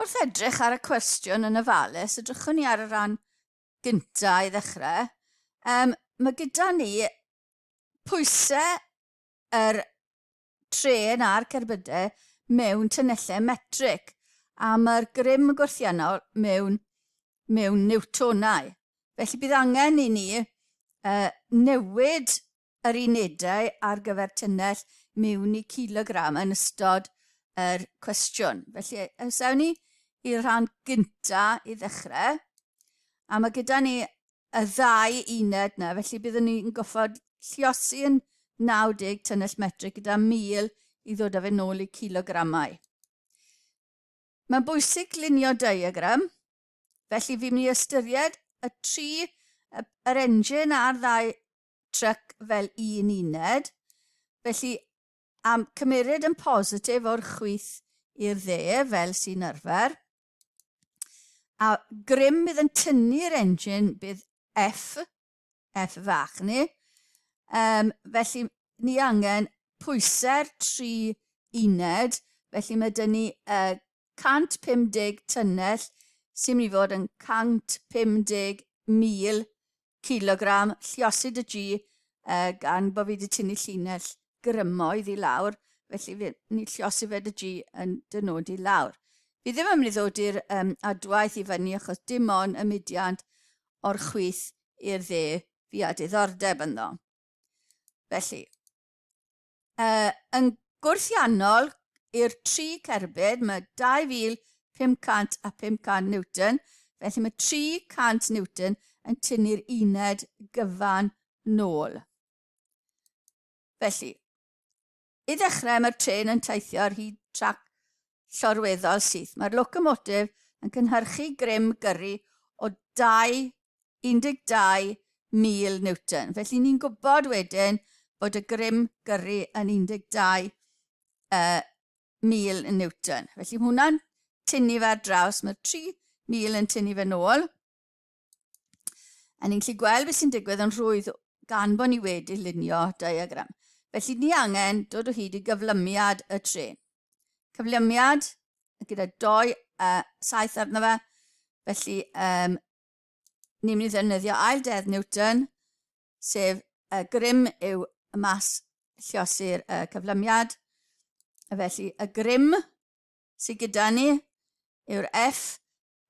Wrth edrych ar y cwestiwn yn ofalus, edrychwn ni ar y ran gyntaf i ddechrau. Mae gyda ni pwysau yr trên a'r cerbydau mewn tynnellau metric, a mae'r grym gwrthiannol mewn niwtonau. Felly bydd angen i ni newid yr unedau ar gyfer tynnell mewn i kilogram yn ystod yr cwestiwn. Felly, ewn ni i'r rhan gyntaf i ddechrau. A mae gyda ni y ddau uned yna, felly byddwn ni'n goffod lluosi'n 90 tynnell metric gyda 1000 i ddod â fe nôl i kilogramau. Mae'n bwysig lunio diagram, felly fi'n mynd i ystyried yr engine a'r ddau tryc fel un uned. Felly, am cymryd yn positif o'r chwith i'r dde, fel sy'n arfer. A grym bydd yn tynnu'r engine bydd F fach ni. Felly, ni angen pwysau'r 3 uned. Felly, mae dyn ni 150 tynnell sy'n mynd i fod yn 150,000 kilogram lluosid y G gan bod fi wedi tynnu llinell grymoedd i lawr. Felly, ni lluosi fed y G yn dynodi lawr. Fi ddim yn mynd i ddod i'r adwaith i fyny achos dim ond y mudiad o'r chwith i'r dde fi a diddordeb ynddo. Felly, yn gwrthiannol i'r 3 cerbyd mae 2500 Newton. Felly mae 300 Newton yn tynnu'r uned gyfan nôl. Felly, i ddechrau mae'r trên yn teithio ar hyd trac llorweddol syth. Mae'r locomotif yn cynhyrchu grym gyrru o 12,000 Newton. Felly ni'n gwybod wedyn bod y grym gyrru yn 12,000 Newton. Felly hwnna'n tynnu fe ar draws, mae'r 3,000 yn tynnu fe nôl. A ni'n gallu gweld beth sy'n digwydd yn rhwydd gan bod ni wedi lunio diagram. Felly ni angen dod o hyd i gyflymiad y trên. Cyflymiad gyda 2 saith arno fe. Felly ni'n mynd i ddefnyddio ail dedd Newton, sef grym yw y mas lluosi'r cyflymiad. Felly y grym sydd gyda ni yw'r F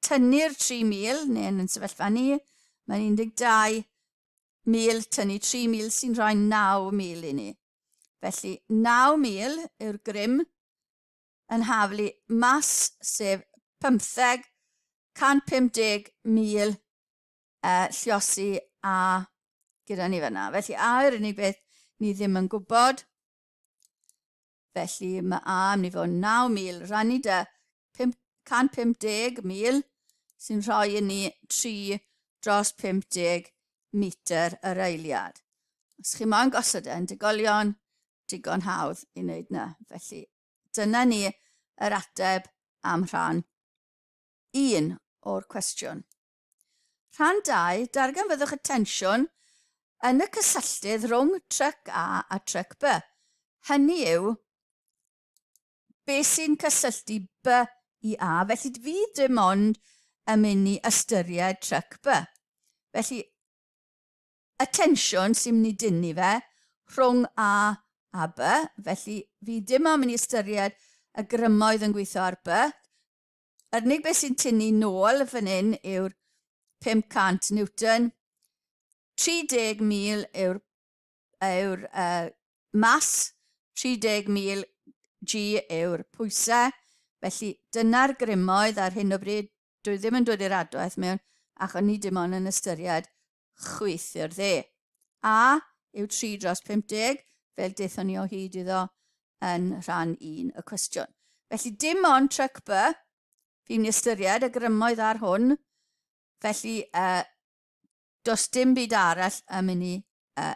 tynnu'r 3,000, neu'n yn sefyllfa ni, mae'n 12,000 tynnu 3,000 sy'n rhoi 9,000 i ni. Felly 9,000 yw'r grym yn haflu mas sef 150,000 lluosi A gyda ni fyna. Felly A yw'r unig beth ni ddim yn gwybod. Felly mae A yn mynd i fod 9,000 rannu 150,000 sy'n rhoi i ni 3 dros 50 metr yr eiliad. Os chi moyn gosod e'n digolion, digon hawdd i wneud yna. Felly dyna ni yr ateb am rhan 1 o'r cwestiwn. Rhan 2, darganfyddwch y tensiwn yn y cysylltydd rhwng tryc A a tryc B. Hynny yw, beth sy'n cysylltu B i A, felly fi dim ond yn mynd i ystyried tryc B. Felly, y tensiwn sy'n mynd i dynnu fe rhwng A a B, felly fi dim ond mynd i ystyried y grymoedd yn gweithio ar B. Yr unig beth sy'n tynnu nôl fan hyn yw'r 500 Newton. 30,000 yw'r mas, 30,000 G yw'r pwysau. Felly dyna'r grymoedd ar hyn o bryd. Dwi ddim yn dod i'r adwaith mewn achos ni dim ond yn ystyried chwith i'r dde. A yw 3 dros 50, fel daethon ni o hyd iddo yn rhan 1 y cwestiwn. Felly dim ond tryc B, fi'n ystyried y grymoedd ar hwn. Felly does dim byd arall yn mynd i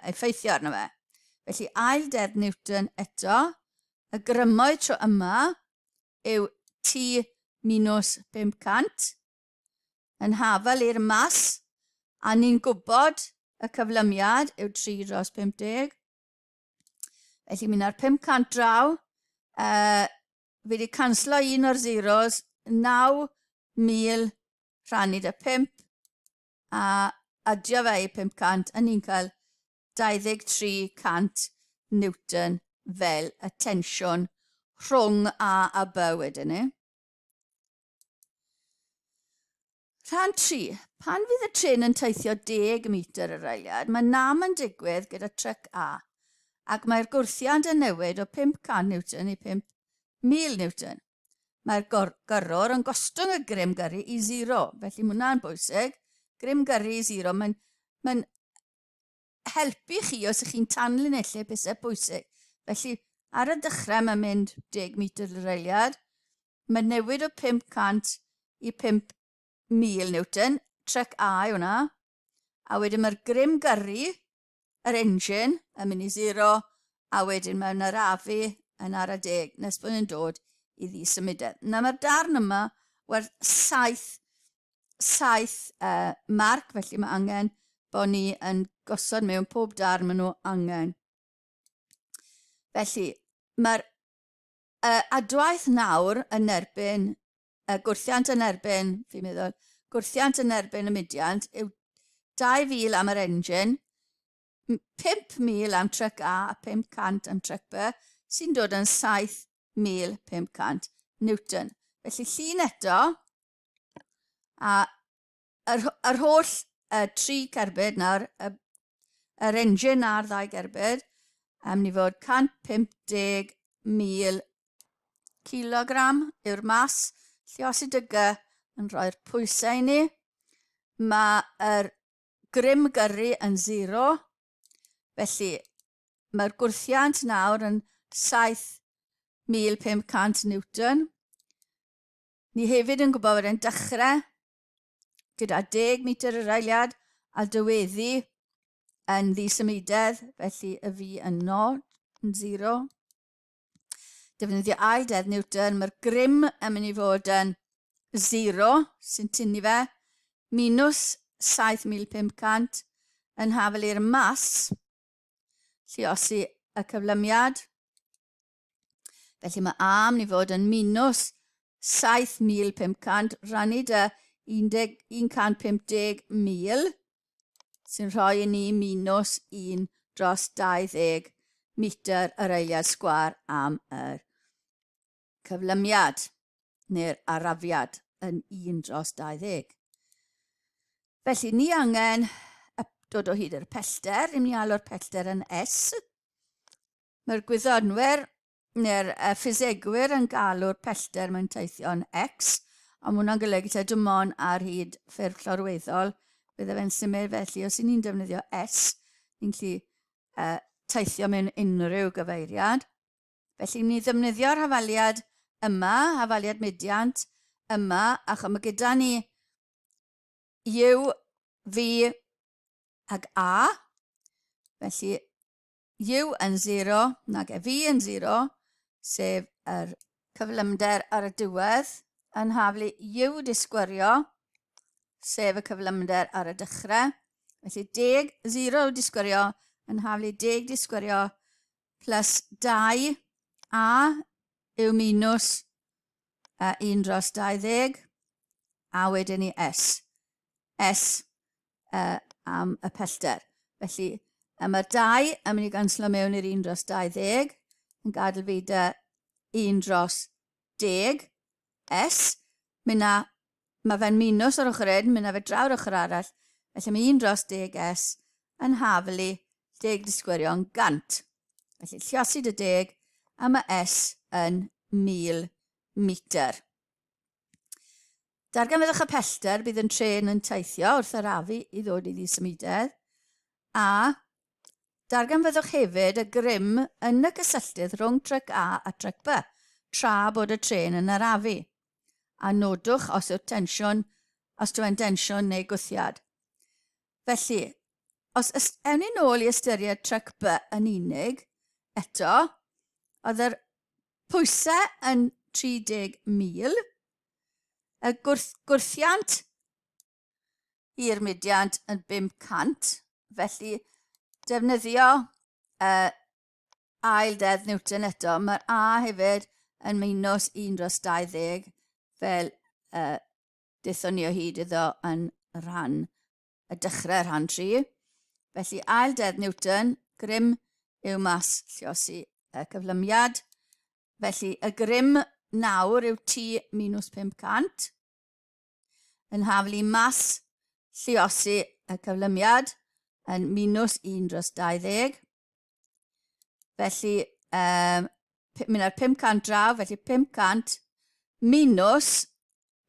effeithio arno fe. Felly ail dedd Newton eto, y grymoedd tro yma yw T minus 500 yn hafel i'r mas, a ni'n gwybod y cyflymiad yw 3 dros 50. Felly mynd ar 500 draw, fi wedi canslo un o'r zeros, 9,000 rhannu 5 a adio fe i 500 a ni'n cael 2300 Newton fel y tensiwn rhwng A a B wedyn ni. Rhan 3. Pan fydd y tren yn teithio 10 metr yr eiliad, mae nam yn digwydd gyda tryc A, ac mae'r gwrthiant yn newid o 500 Newton i 5,000 Newton. Mae'r gyrrwr yn gostwng y grym gyrru i 0, felly mae hwnna'n bwysig. Grym gyrru i 0, mae'n helpu chi os ych chi'n tanlinellu bethau bwysig. Felly, ar y dechrau mae'n mynd 10 metr yr eiliad, mae'n newid o 500 i 5,000 Newton, tryc A yw hwnna, a wedyn mae'r grym gyrru, yr engine, yn mynd i 0, a wedyn mae'n arafu yn ara 10, nes bod nhw'n dod i ddisymudedd. Na mae'r darn yma werth 7 marc, felly mae angen bod ni yn gosod mewn pob darn maen nhw angen. Felly, mae'r adwaith nawr yn erbyn, gwrthiant yn erbyn, fi'n meddwl, gwrthiant yn erbyn y mudiant yw 2,000 am yr engine, 5,000 am tryc A a 500 am tryc B, sy'n dod yn 7,500 Newton. Felly llun eto, a yr holl 3 cerbyd nawr, yr engine a'r 2 gerbyd, am ni fod 150,000 kilogram yw'r mas. Lluosi dy G yn rhoi'r pwysau i ni. Mae'r grym gyrru yn 0, felly mae'r gwrthiant nawr yn 7,500 Newton. Ni hefyd yn gwybod bod e'n dechrau gyda 10 metr yr eiliad a diweddu yn ddisymudedd, felly y fi yn 0. Defnyddio ail dedd Newton, mae'r grym yn mynd i fod yn 0, sy'n tynnu fe, minus 7,500 yn hafel i'r mas, lluosi y cyflymiad. Felly mae A yn mynd i fod yn minus 7,500 rannu dy 150,000, sy'n rhoi i ni minus 1/20 metr yr eiliad sgwar am yr cyflymiad neu'r arafiad yn 1/20. Felly ni angen dod o hyd i'r pellter, ni'n mynd i alw'r pellter yn S. Mae'r gwyddonwyr neu'r ffisegwyr yn galw'r pellter mewn teithio'n X, ond mae hwnna'n golygu ta dim ond ar hyd ffurf llorweddol, bydde fe'n symud, felly os ni'n defnyddio S, ni'n gallu teithio mewn unrhyw gyfeiriad. Felly ni'n ddefnyddio'r hafaliad yma, hafaliad mudiant yma, achos mae gyda ni U, V ag A. Felly U yn 0, nag V yn 0, sef yr cyflymder ar y diwedd, yn haflu U disgwyrio, sef y cyflymder ar y dechrau. Felly 10, 0 disgwyrio, yn haflu 10 disgwyrio, plus 2, A yw minus 1/20, a wedyn ni S. S am y pellter. Felly mae'r 2 yn mynd i ganslo mewn i'r 1/20, yn gadael fi dy 1/10. S, mae fe'n minus o'r ochr hyn, mynd fe draw'r ochr arall. Felly mae 1/10 S yn haflu 10 disgwirion 100. Felly lluosi dy 10 a mae S yn 1,000 metr. Darganfydwch y pellter bydd yn tren yn teithio wrth arafu i ddod i ddisymudedd, a darganfyddwch hefyd y grym yn y gysylltydd rhwng tryc A a tryc B, tra bod y tren yn arafu, a nodwch os yw'r tensiwn, os dwi'n tensiwn neu gwthiad. Felly, os ewn ni nôl i ystyried tryc B yn unig, eto, oedd yr pwysau yn 30,000, y gwrthiant i'r mudiant yn 500, felly defnyddio ail dedd Newton eto. Mae'r A hefyd yn minus 1/20 fel dethon ni o hyd iddo yn y dechrau rhan 3. Felly ail dedd Newton, grym yw mas lluosi y cyflymiad. Felly y grym nawr yw T minus 500 yn haflu mas lluosi y cyflymiad yn minus 1/20. Felly, mynd ar 500 draw, felly 500 minus,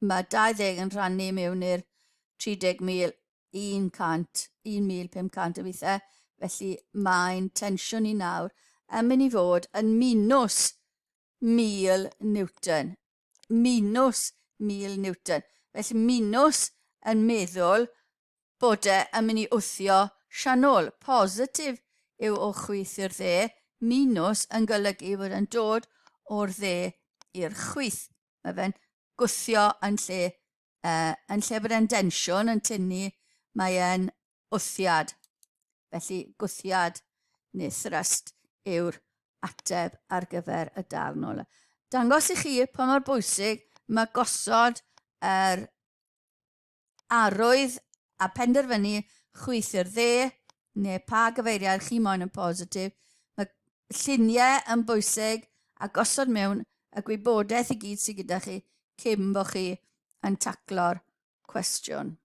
mae 20 yn rhannu mewn i'r 30,000, 1,500 o weithiau. Felly mae'n tensiwn ni nawr yn mynd i fod yn minus 1000 Newton. Minus 1000 Newton. Felly minus yn meddwl bod yn mynd i wthio sianol. Positif yw o chwith i'r dde. Minus yn golygu bod yn dod o'r dde i'r chwith. Mae fe'n gwthio yn lle bod e'n densiwn yn tynnu, mae e'n wthiad. Felly gwthiad neu thrust yw'r ateb ar gyfer y darn ola. Dangos i chi pa mor bwysig mae gosod yr arwydd a penderfynu chwith i'r dde neu pa gyfeiriad chi moyn yn positif. Mae lluniau yn bwysig a gosod mewn y gwybodaeth i gyd sydd gyda chi cyn bod chi yn taclo'r cwestiwn.